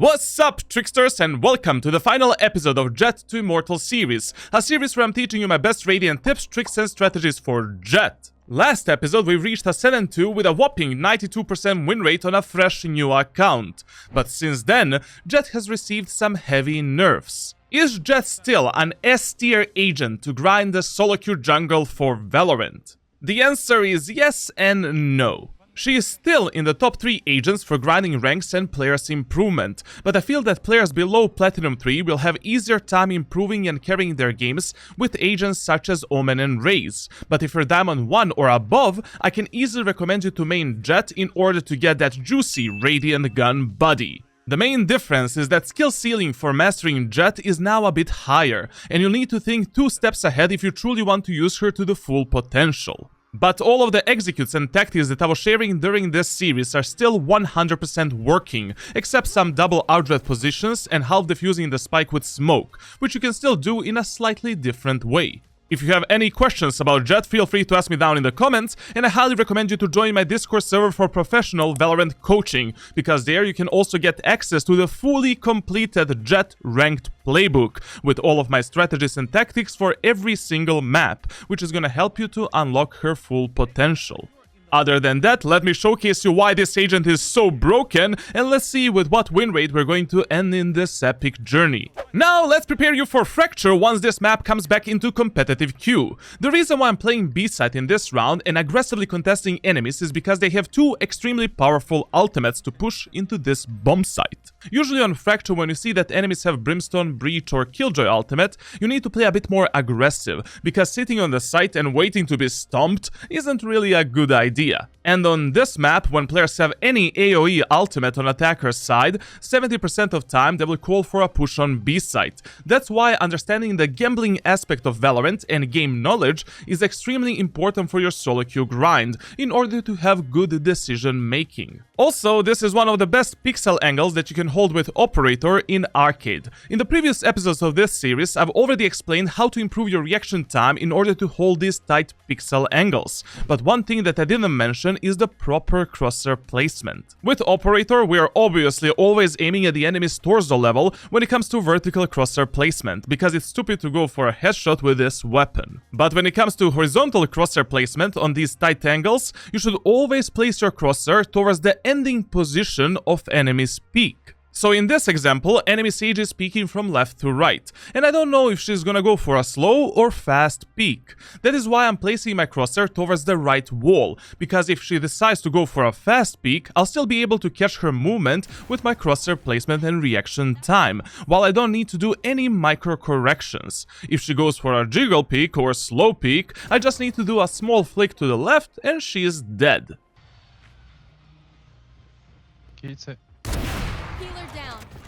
What's up, tricksters, and welcome to the final episode of Jett to Immortal series, a series where I'm teaching you my best Radiant tips, tricks, and strategies for Jett. Last episode we reached a 7-2 with a whopping 92% win rate on a fresh new account, but since then, Jett has received some heavy nerfs. Is Jett still an S-tier agent to grind the SoloQ jungle for Valorant? The answer is yes and no. She is still in the top 3 agents for grinding ranks and players improvement, but I feel that players below Platinum 3 will have easier time improving and carrying their games with agents such as Omen and Raze. But if you're Diamond 1 or above, I can easily recommend you to main Jett in order to get that juicy Radiant gun buddy. The main difference is that skill ceiling for mastering Jett is now a bit higher, and you'll need to think 2 steps ahead if you truly want to use her to the full potential. But all of the executes and tactics that I was sharing during this series are still 100% working, except some double outred positions and half defusing the spike with smoke, which you can still do in a slightly different way. If you have any questions about Jett, feel free to ask me down in the comments, and I highly recommend you to join my Discord server for professional Valorant coaching, because there you can also get access to the fully completed Jett ranked playbook, with all of my strategies and tactics for every single map, which is gonna help you to unlock her full potential. Other than that, let me showcase you why this agent is so broken, and let's see with what win rate we're going to end in this epic journey. Now, let's prepare you for Fracture once this map comes back into competitive queue. The reason why I'm playing B-side in this round and aggressively contesting enemies is because they have 2 extremely powerful ultimates to push into this bomb site. Usually on Fracture, when you see that enemies have Brimstone, Breach, or Killjoy ultimate, you need to play a bit more aggressive, because sitting on the site and waiting to be stomped isn't really a good idea. And on this map, when players have any AoE ultimate on attacker's side, 70% of time they will call for a push on B site. That's why understanding the gambling aspect of Valorant and game knowledge is extremely important for your SoloQ grind, in order to have good decision making. Also, this is one of the best pixel angles that you can hold with Operator in Arcade. In the previous episodes of this series, I've already explained how to improve your reaction time in order to hold these tight pixel angles. But one thing that I didn't mention is the proper crosshair placement. With Operator, we are obviously always aiming at the enemy's torso level when it comes to vertical crosshair placement, because it's stupid to go for a headshot with this weapon. But when it comes to horizontal crosshair placement on these tight angles, you should always place your crosshair towards the ending position of enemy's peak. So in this example, enemy Sage is peeking from left to right, and I don't know if she's gonna go for a slow or fast peek. That is why I'm placing my crosshair towards the right wall, because if she decides to go for a fast peek, I'll still be able to catch her movement with my crosshair placement and reaction time, while I don't need to do any micro corrections. If she goes for a jiggle peek or slow peek, I just need to do a small flick to the left and she is dead.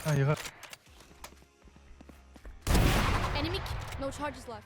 Ah, il va. Enemy, no charges left.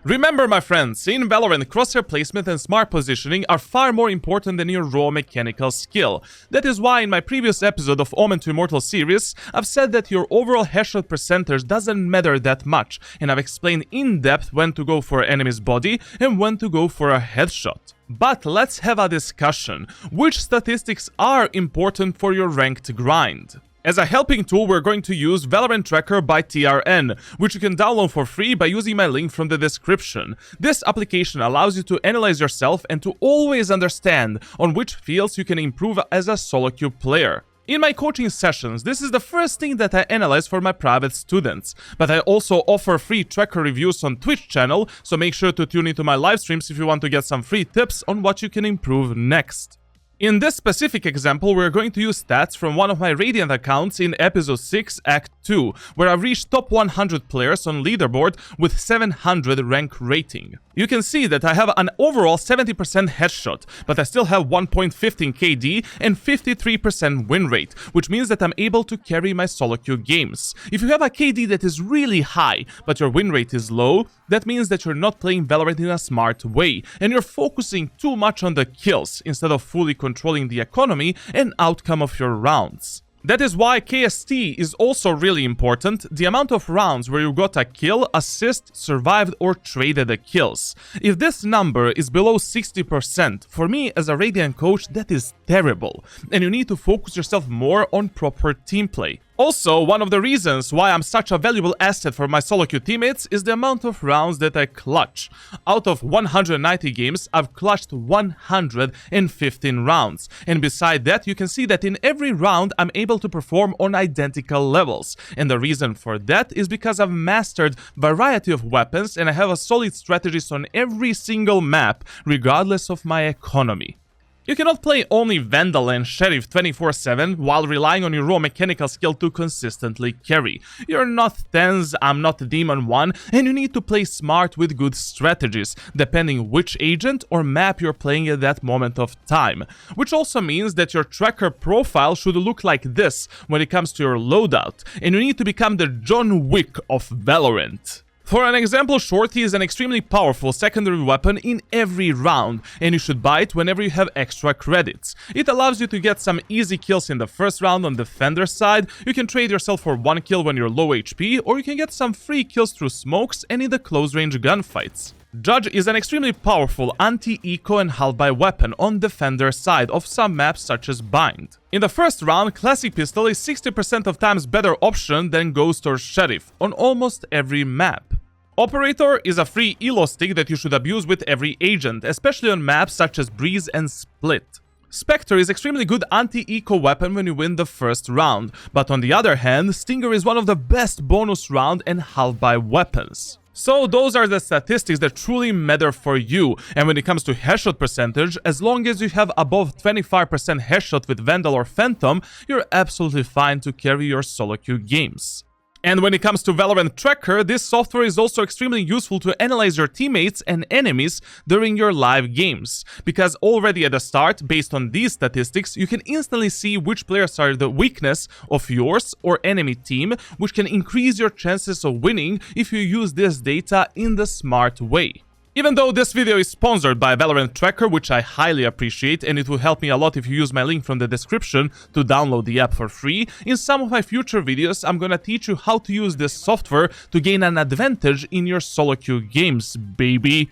Remember, my friends, in Valorant, crosshair placement and smart positioning are far more important than your raw mechanical skill. That is why in my previous episode of Omen to Immortal series, I've said that your overall headshot percentage doesn't matter that much, and I've explained in depth when to go for an enemy's body and when to go for a headshot. But let's have a discussion. Which statistics are important for your ranked grind? As a helping tool, we're going to use Valorant Tracker by TRN, which you can download for free by using my link from the description. This application allows you to analyze yourself and to always understand on which fields you can improve as a SoloQ player. In my coaching sessions, this is the first thing that I analyze for my private students, but I also offer free tracker reviews on Twitch channel, so make sure to tune into my live streams if you want to get some free tips on what you can improve next. In this specific example, we're going to use stats from one of my Radiant accounts in episode 6, Act 2, where I've reached top 100 players on leaderboard with 700 rank rating. You can see that I have an overall 70% headshot, but I still have 1.15 KD and 53% win rate, which means that I'm able to carry my SoloQ games. If you have a KD that is really high, but your win rate is low, that means that you're not playing Valorant in a smart way, and you're focusing too much on the kills instead of fully controlling the economy and outcome of your rounds. That is why KST is also really important, the amount of rounds where you got a kill, assist, survived or traded the kills. If this number is below 60%, for me as a Radiant coach that is terrible, and you need to focus yourself more on proper team play. Also, one of the reasons why I'm such a valuable asset for my SoloQ teammates is the amount of rounds that I clutch. Out of 190 games, I've clutched 115 rounds. And beside that, you can see that in every round, I'm able to perform on identical levels. And the reason for that is because I've mastered variety of weapons and I have a solid strategies on every single map, regardless of my economy. You cannot play only Vandal and Sheriff 24/7 while relying on your raw mechanical skill to consistently carry. You're not Tens, I'm not Demon 1, and you need to play smart with good strategies, depending which agent or map you're playing at that moment of time. Which also means that your tracker profile should look like this when it comes to your loadout, and you need to become the John Wick of Valorant. For an example, Shorty is an extremely powerful secondary weapon in every round, and you should buy it whenever you have extra credits. It allows you to get some easy kills in the first round on defender side, you can trade yourself for 1 kill when you're low HP, or you can get some free kills through smokes and in the close range gunfights. Judge is an extremely powerful anti-eco and half-buy weapon on defender side of some maps such as Bind. In the first round, Classic Pistol is 60% of times better option than Ghost or Sheriff on almost every map. Operator is a free elo stick that you should abuse with every agent, especially on maps such as Breeze and Split. Spectre is extremely good anti-eco weapon when you win the first round, but on the other hand, Stinger is one of the best bonus round and half-buy weapons. So those are the statistics that truly matter for you, and when it comes to headshot percentage, as long as you have above 25% headshot with Vandal or Phantom, you're absolutely fine to carry your SoloQ games. And when it comes to Valorant Tracker, this software is also extremely useful to analyze your teammates and enemies during your live games. Because already at the start, based on these statistics, you can instantly see which players are the weakness of yours or enemy team, which can increase your chances of winning if you use this data in the smart way. Even though this video is sponsored by Valorant Tracker, which I highly appreciate, and it will help me a lot if you use my link from the description to download the app for free, in some of my future videos I'm gonna teach you how to use this software to gain an advantage in your SoloQ games, baby.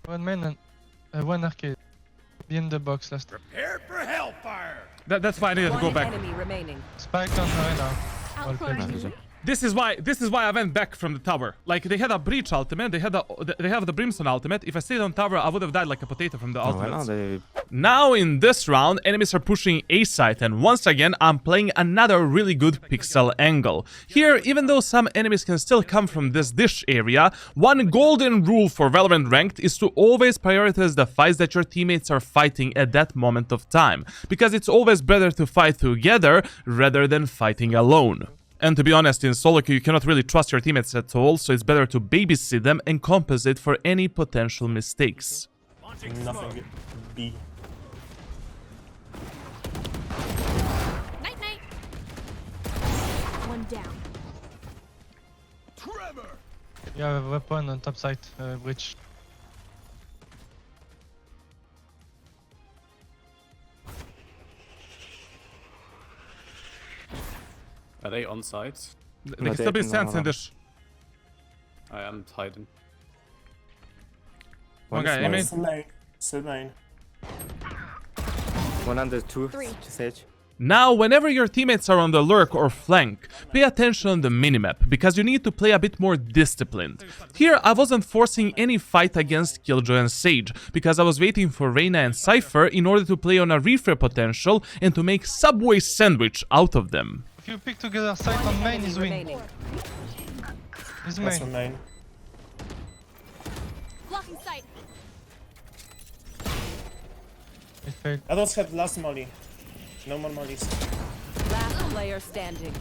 One man and one arcade. Be in the box last. Prepare for hellfire. That's why I needed to go back. Enemy remaining. Spike on arena. Outcrossing. This is why I went back from the tower. Like, they had a breach ultimate, they have the brimstone ultimate. If I stayed on tower, I would have died like a potato from the ultimate. Now in this round, enemies are pushing A site, and once again I'm playing another really good pixel angle. Here, even though some enemies can still come from this dish area, one golden rule for Valorant Ranked is to always prioritize the fights that your teammates are fighting at that moment of time, because it's always better to fight together rather than fighting alone. And to be honest, in SoloQ you cannot really trust your teammates at all, so it's better to babysit them and compensate for any potential mistakes. Nothing. B. Night night. One down. Trevor. You have a weapon on top side, bridge. Are they on site? They can still be stands in this. I am hiding. One guy, aiming. Still main. 102 Three. Sage. Now, whenever your teammates are on the lurk or flank, pay attention on the minimap, because you need to play a bit more disciplined. Here, I wasn't forcing any fight against Killjoy and Sage, because I was waiting for Reyna and Cypher in order to play on a refresh potential and to make Subway sandwich out of them. If you pick together side on main, is win. Remaining. Is That's main. on main. Blocking sight. It failed. Others have last molly. No more mollies. Last player standing.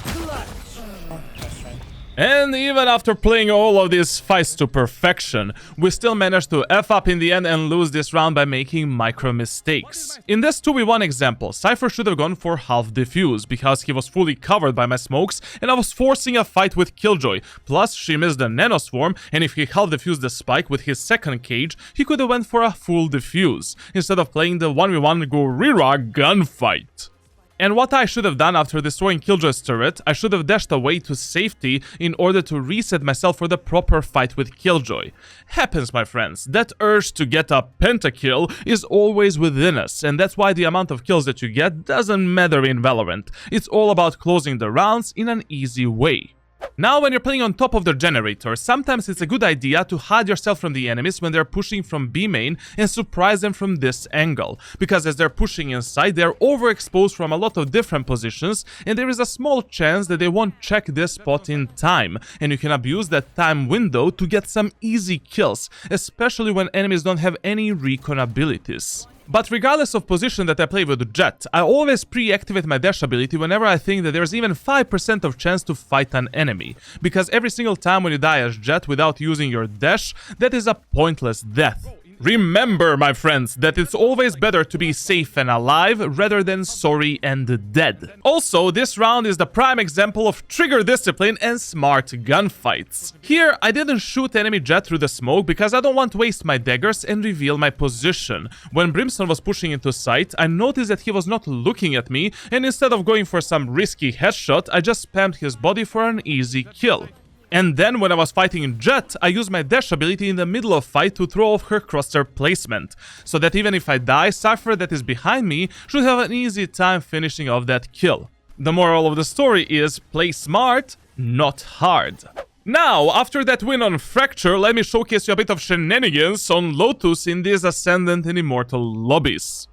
That's right. And even after playing all of these fights to perfection, we still managed to F up in the end and lose this round by making micro mistakes. In this 2v1 example, Cypher should have gone for half defuse, because he was fully covered by my smokes and I was forcing a fight with Killjoy. Plus, she missed the nano swarm, and if he half defused the spike with his second cage, he could have went for a full defuse, instead of playing the 1v1 gorilla gunfight. And what I should have done after destroying Killjoy's turret, I should have dashed away to safety in order to reset myself for the proper fight with Killjoy. Happens, my friends. That urge to get a pentakill is always within us, and that's why the amount of kills that you get doesn't matter in Valorant. It's all about closing the rounds in an easy way. Now, when you're playing on top of the generator, sometimes it's a good idea to hide yourself from the enemies when they're pushing from B main and surprise them from this angle. Because as they're pushing inside, they're overexposed from a lot of different positions, and there is a small chance that they won't check this spot in time. And you can abuse that time window to get some easy kills, especially when enemies don't have any recon abilities. But regardless of position that I play with Jett, I always pre-activate my dash ability whenever I think that there's even 5% of chance to fight an enemy. Because every single time when you die as Jett without using your dash, that is a pointless death. Remember, my friends, that it's always better to be safe and alive rather than sorry and dead. Also, this round is the prime example of trigger discipline and smart gunfights. Here, I didn't shoot enemy Jett through the smoke because I don't want to waste my daggers and reveal my position. When Brimstone was pushing into sight, I noticed that he was not looking at me, and instead of going for some risky headshot, I just spammed his body for an easy kill. And then when I was fighting Jett, I used my dash ability in the middle of fight to throw off her crosshair placement, so that even if I die, Cypher that is behind me should have an easy time finishing off that kill. The moral of the story is play smart, not hard. Now, after that win on Fracture, let me showcase you a bit of shenanigans on Lotus in these Ascendant and Immortal lobbies.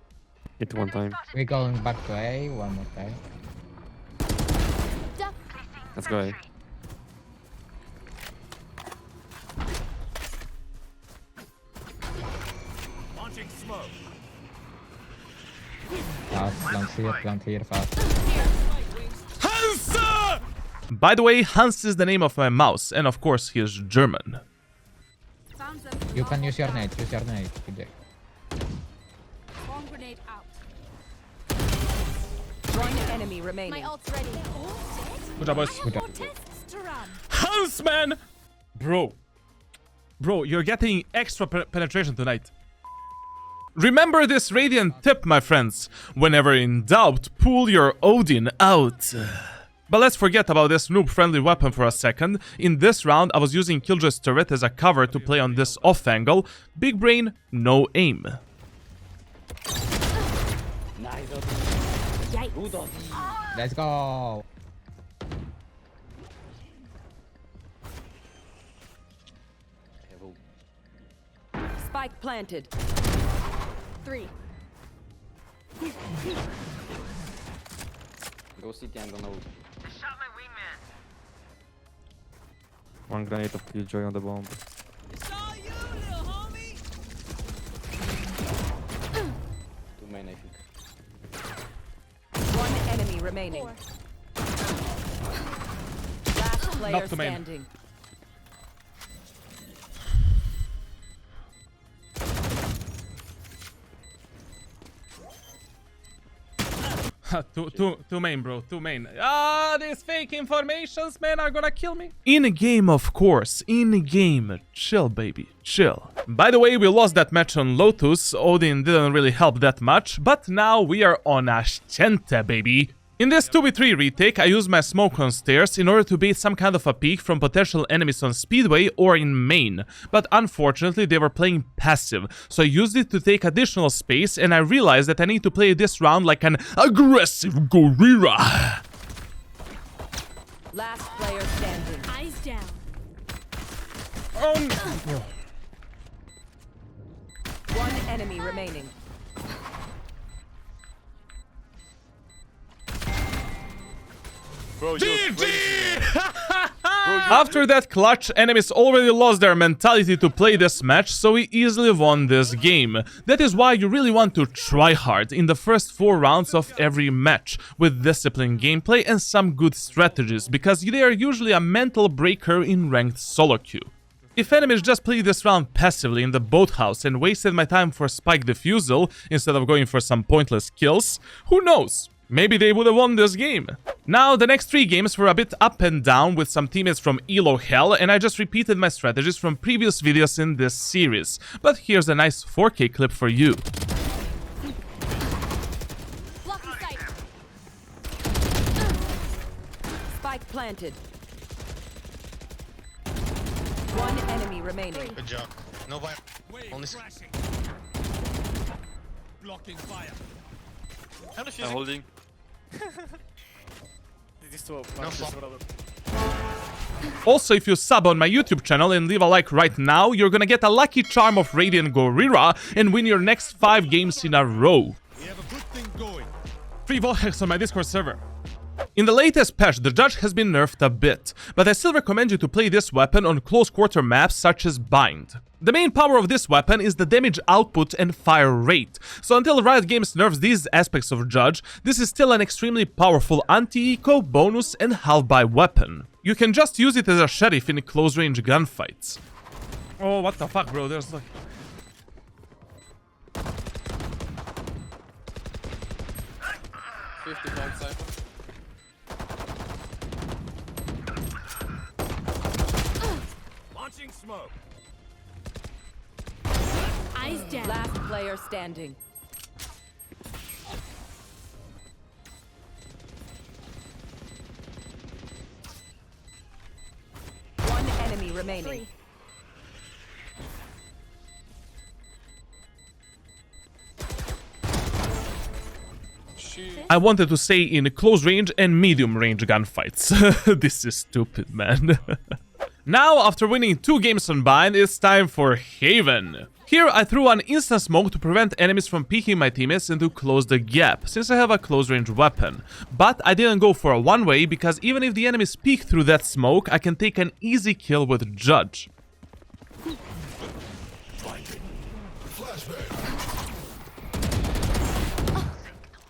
Hit one time. We're going back to A one more time. Let's go A. Plant here, fast. Hans! By the way, Hans is the name of my mouse, and of course he is German. Found them. You can use your nade, PJ. Bomb grenade out. One enemy remaining. My ult's ready. Good job, boys. More tests to run. Hans, man! Bro, you're getting extra penetration tonight. Remember this radiant tip, my friends. Whenever in doubt, pull your Odin out. But let's forget about this noob-friendly weapon for a second. In this round, I was using Killjoy's turret as a cover to play on this off angle. Big brain, no aim. Let's go. Spike planted. 3. Go CT and don't know. One grenade of Killjoy on the bomb. Two main, I think. One enemy remaining. Last player Not the main. standing. Two main, bro. Two main. Ah, these fake informations, man, are gonna kill me. In game, of course. In game. Chill, baby. Chill. By the way, we lost that match on Lotus. Odin didn't really help that much. But now we are on Ascente, baby. In this 2v3 retake, I used my smoke on stairs in order to bait some kind of a peek from potential enemies on Speedway or in main, but unfortunately they were playing passive, so I used it to take additional space, and I realized that I need to play this round like an aggressive gorilla. Last player standing. Eyes down. One enemy remaining. After that clutch, enemies already lost their mentality to play this match, so we easily won this game. That is why you really want to try hard in the first 4 rounds of every match, with disciplined gameplay and some good strategies, because they are usually a mental breaker in ranked SoloQ. If enemies just played this round passively in the boathouse and wasted my time for spike defusal instead of going for some pointless kills, who knows? Maybe they would have won this game. Now, the next 3 games were a bit up and down with some teammates from Elo Hell, and I just repeated my strategies from previous videos in this series. But here's a nice 4K clip for you. Blocking sight. Spike planted. One enemy remaining. Good job. No fire. Only Blocking fire. I'm holding. No flop. Also, if you sub on my YouTube channel and leave a like right now, you're gonna get a lucky charm of Radiant Gorilla and win your next 5 games in a row. We have a good thing going. Free Volhex on my Discord server. In the latest patch, the Judge has been nerfed a bit, but I still recommend you to play this weapon on close quarter maps such as Bind. The main power of this weapon is the damage output and fire rate, so until Riot Games nerfs these aspects of Judge, this is still an extremely powerful anti-eco, bonus and half-buy weapon. You can just use it as a sheriff in close-range gunfights. Oh, what the fuck, bro, there's like... 55 cypher. Launching smoke. Eyes down. Last player standing. One enemy remaining. 3. I wanted to say in close range and medium range gunfights. This is stupid, man. Now, after winning 2 games on Bind, it's time for Haven. Here, I threw an instant smoke to prevent enemies from peeking my teammates and to close the gap, since I have a close range weapon. But I didn't go for a one-way, because even if the enemies peek through that smoke, I can take an easy kill with Judge.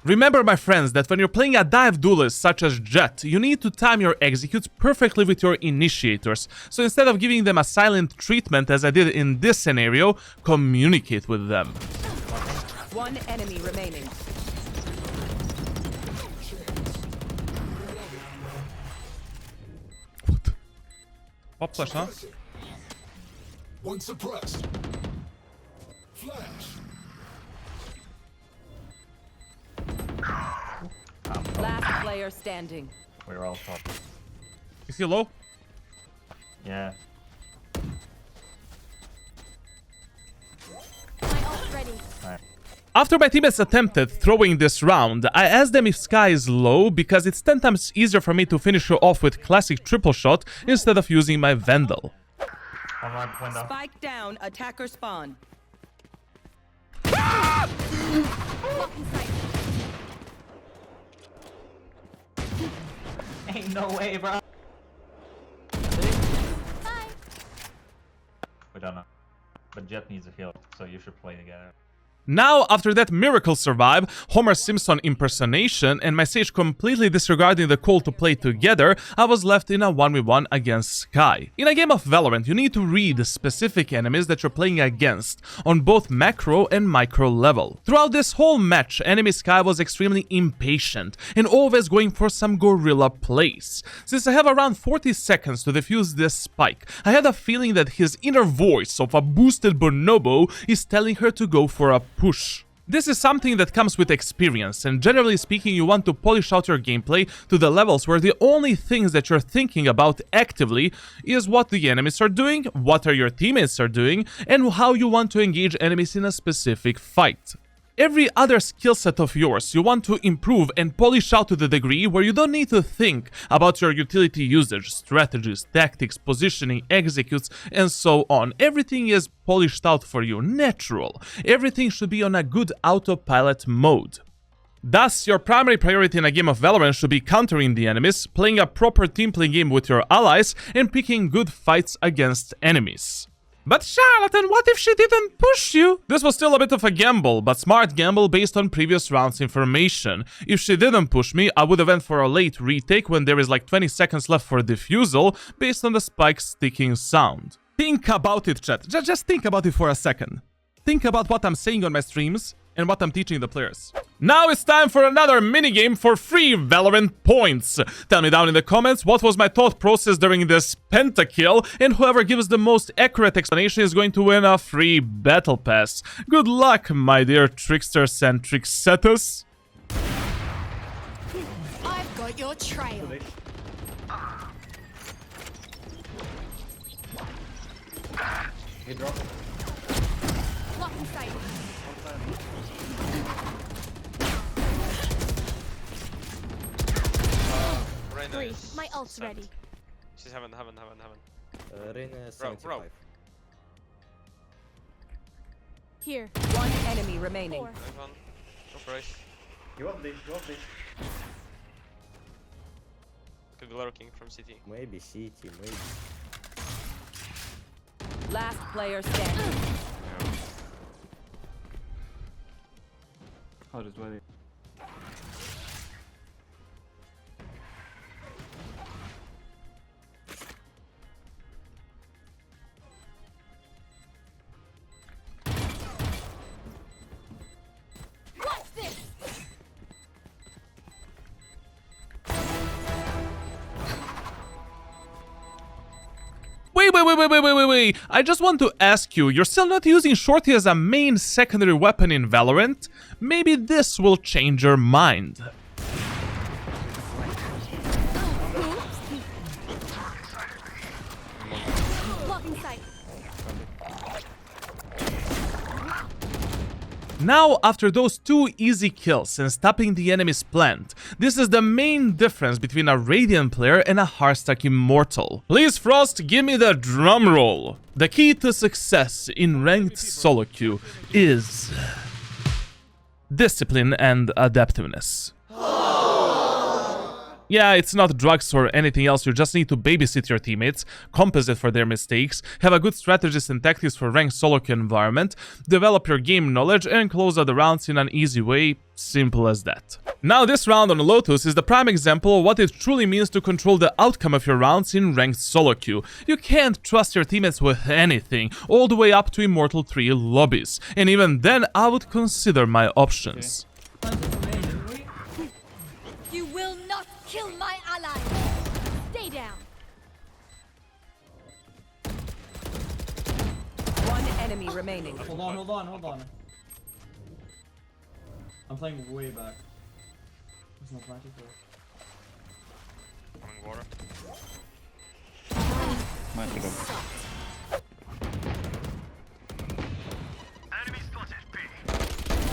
Remember, my friends, that when you're playing a dive duelist such as Jett, you need to time your executes perfectly with your initiators. So instead of giving them a silent treatment as I did in this scenario, communicate with them. One enemy remaining. Pop flash, huh? One suppressed. Flash. Last player standing. We're all top. Is he low? Yeah. My ult ready. After my teammates attempted throwing this round, I asked them if Sky is low because it's 10 times easier for me to finish her off with classic triple shot instead of using my Vandal. Spike down, attacker spawn. Blocking sight. Ain't no way, bro. Bye. We don't know. But Jett needs a heal, so you should play together. Now, after that miracle survive, Homer Simpson impersonation, and my Sage completely disregarding the call to play together, I was left in a 1v1 against Sky. In a game of Valorant, you need to read the specific enemies that you're playing against, on both macro and micro level. Throughout this whole match, enemy Sky was extremely impatient, and always going for some gorilla plays. Since I have around 40 seconds to defuse this spike, I had a feeling that his inner voice of a boosted bonobo is telling her to go for a push. This is something that comes with experience, and generally speaking, you want to polish out your gameplay to the levels where the only things that you're thinking about actively is what the enemies are doing, what your teammates are doing, and how you want to engage enemies in a specific fight. Every other skill set of yours you want to improve and polish out to the degree where you don't need to think about your utility usage, strategies, tactics, positioning, executes, and so on. Everything is polished out for you, natural. Everything should be on a good autopilot mode. Thus, your primary priority in a game of Valorant should be countering the enemies, playing a proper teamplay game with your allies, and picking good fights against enemies. But Charlatan, what if she didn't push you? This was still a bit of a gamble, but smart gamble based on previous round's information. If she didn't push me, I would have went for a late retake when there is like 20 seconds left for defusal, based on the spike's sticking sound. Think about it, chat. Just think about it for a second. Think about what I'm saying on my streams and what I'm teaching the players. Now it's time for another minigame for free Valorant points. Tell me down in the comments what was my thought process during this pentakill, and whoever gives the most accurate explanation is going to win a free battle pass. Good luck, my dear tricksters and tricksetters. I've got your trail. He dropped. Blocking sight. Reyna Three. is My ult's sent. ready. She's heaven. Reyna is Bro. Here. One enemy remaining. Four. Nice one. Go for ace. Go up this, go up this. Could be lurking from CT. Maybe CT, maybe. Last player standing. What's this? Wait. I just want to ask you, you're still not using Shorty as a main secondary weapon in Valorant? Maybe this will change your mind. Blocking sight. Now, after those 2 easy kills and stopping the enemy's plant, this is the main difference between a Radiant player and a Hearthstone Immortal. Please, Frost, give me the drum roll. The key to success in ranked solo queue is discipline and adaptiveness. Yeah, it's not drugs or anything else, you just need to babysit your teammates, compensate for their mistakes, have a good strategies and tactics for ranked solo queue environment, develop your game knowledge and close out the rounds in an easy way, simple as that. Now this round on Lotus is the prime example of what it truly means to control the outcome of your rounds in ranked solo queue. You can't trust your teammates with anything, all the way up to Immortal 3 lobbies, and even then I would consider my options. You will not kill my ally. Stay down. One enemy remaining. Hold on. I'm playing way back. There's no planting for it. Coming water.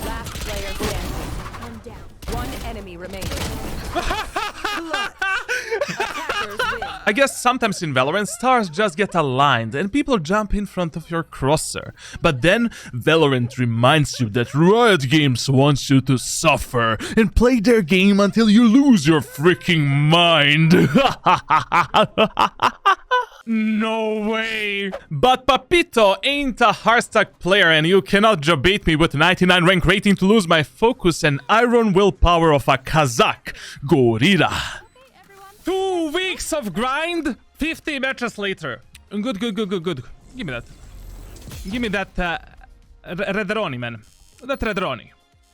Last player standing. I'm down. One enemy remaining. Attackers win. I guess sometimes in Valorant, stars just get aligned and people jump in front of your crosshair. But then, Valorant reminds you that Riot Games wants you to suffer and play their game until you lose your freaking mind. No way! But Papito ain't a Hearthstone player and you cannot jabate me with 99 rank rating to lose my focus and iron willpower of a Kazakh gorilla. Okay, everyone. 2 weeks of grind, 50 matches later. Good. Give me that. Give me that Redroni, man. That Redroni.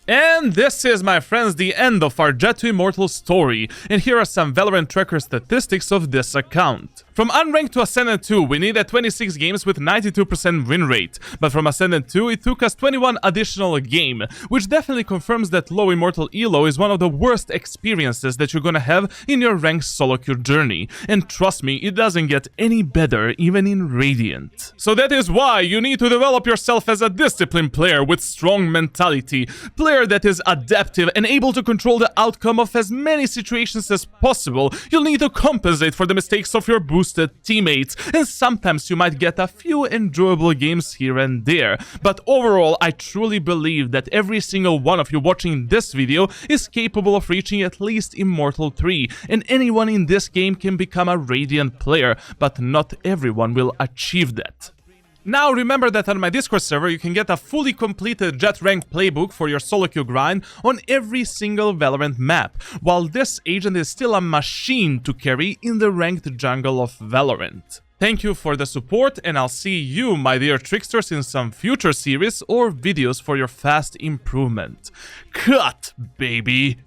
And this is, my friends, the end of our Jett to Immortal story. And here are some Valorant tracker statistics of this account. From Unranked to Ascendant 2, we needed 26 games with 92% win rate. But from Ascendant 2, it took us 21 additional game, which definitely confirms that low Immortal Elo is one of the worst experiences that you're gonna have in your ranked solo queue journey. And trust me, it doesn't get any better even in Radiant. So that is why you need to develop yourself as a disciplined player with strong mentality, player that is adaptive and able to control the outcome of as many situations as possible. You'll need to compensate for the mistakes of your boosted teammates, and sometimes you might get a few enjoyable games here and there. But overall, I truly believe that every single one of you watching this video is capable of reaching at least Immortal 3, and anyone in this game can become a Radiant player, but not everyone will achieve that. Now remember that on my Discord server you can get a fully completed Jett rank playbook for your solo queue grind on every single Valorant map, while this agent is still a machine to carry in the ranked jungle of Valorant. Thank you for the support, and I'll see you, my dear tricksters, in some future series or videos for your fast improvement. Cut, baby!